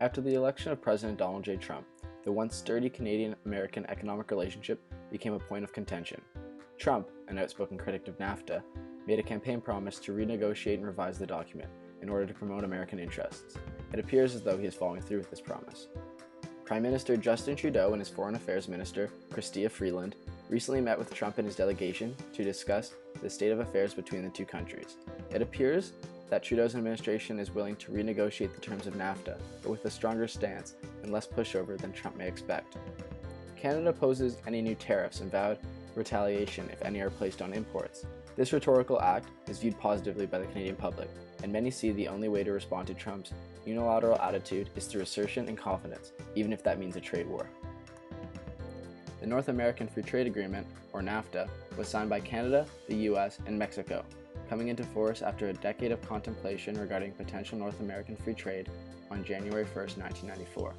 After the election of President Donald J. Trump, the once sturdy Canadian-American economic relationship became a point of contention. Trump, an outspoken critic of NAFTA, made a campaign promise to renegotiate and revise the document in order to promote American interests. It appears as though he is following through with this promise. Prime Minister Justin Trudeau and his Foreign Affairs Minister, Chrystia Freeland, recently met with Trump and his delegation to discuss the state of affairs between the two countries. It appears that Trudeau's administration is willing to renegotiate the terms of NAFTA, but with a stronger stance and less pushover than Trump may expect. Canada opposes any new tariffs and vowed retaliation if any are placed on imports. This rhetorical act is viewed positively by the Canadian public, and many see the only way to respond to Trump's unilateral attitude is through assertion and confidence, even if that means a trade war. The North American Free Trade Agreement, or NAFTA, was signed by Canada, the US, and Mexico, coming into force after a decade of contemplation regarding potential North American free trade on January 1, 1994.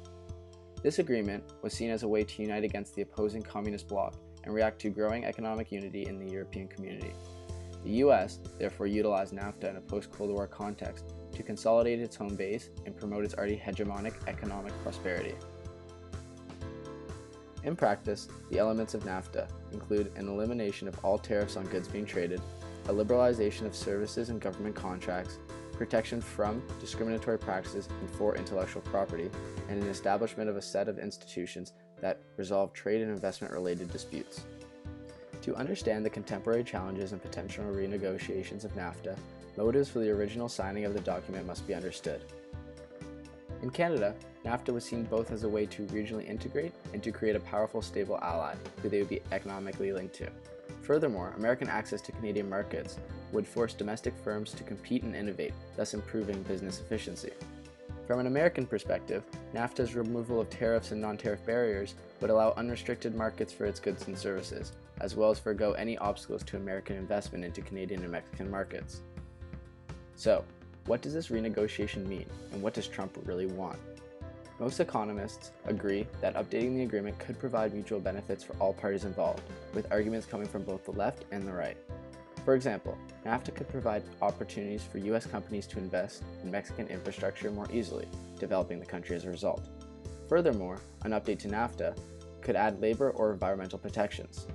This agreement was seen as a way to unite against the opposing communist bloc and react to growing economic unity in the European community. The US therefore utilized NAFTA in a post-Cold War context to consolidate its home base and promote its already hegemonic economic prosperity. In practice, the elements of NAFTA include an elimination of all tariffs on goods being traded, a liberalization of services and government contracts, protection from discriminatory practices and for intellectual property, and an establishment of a set of institutions that resolve trade and investment related disputes. To understand the contemporary challenges and potential renegotiations of NAFTA, motives for the original signing of the document must be understood. In Canada, NAFTA was seen both as a way to regionally integrate and to create a powerful, stable ally who they would be economically linked to. Furthermore, American access to Canadian markets would force domestic firms to compete and innovate, thus improving business efficiency. From an American perspective, NAFTA's removal of tariffs and non-tariff barriers would allow unrestricted markets for its goods and services, as well as forego any obstacles to American investment into Canadian and Mexican markets. So, what does this renegotiation mean, and what does Trump really want? Most economists agree that updating the agreement could provide mutual benefits for all parties involved, with arguments coming from both the left and the right. For example, NAFTA could provide opportunities for U.S. companies to invest in Mexican infrastructure more easily, developing the country as a result. Furthermore, an update to NAFTA could add labor or environmental protections.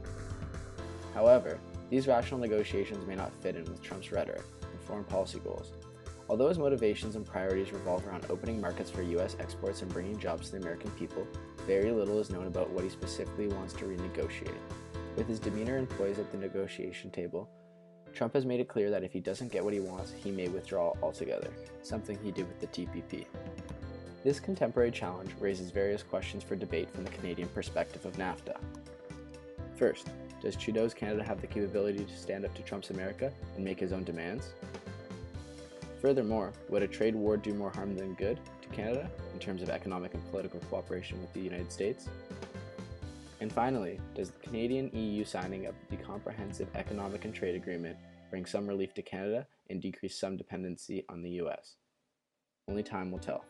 However, these rational negotiations may not fit in with Trump's rhetoric and foreign policy goals. Although his motivations and priorities revolve around opening markets for U.S. exports and bringing jobs to the American people, very little is known about what he specifically wants to renegotiate. With his demeanor and poise at the negotiation table, Trump has made it clear that if he doesn't get what he wants, he may withdraw altogether, something he did with the TPP. This contemporary challenge raises various questions for debate from the Canadian perspective of NAFTA. First, does Trudeau's Canada have the capability to stand up to Trump's America and make his own demands? Furthermore, would a trade war do more harm than good to Canada in terms of economic and political cooperation with the United States? And finally, does the Canadian-EU signing of the Comprehensive Economic and Trade Agreement bring some relief to Canada and decrease some dependency on the US? Only time will tell.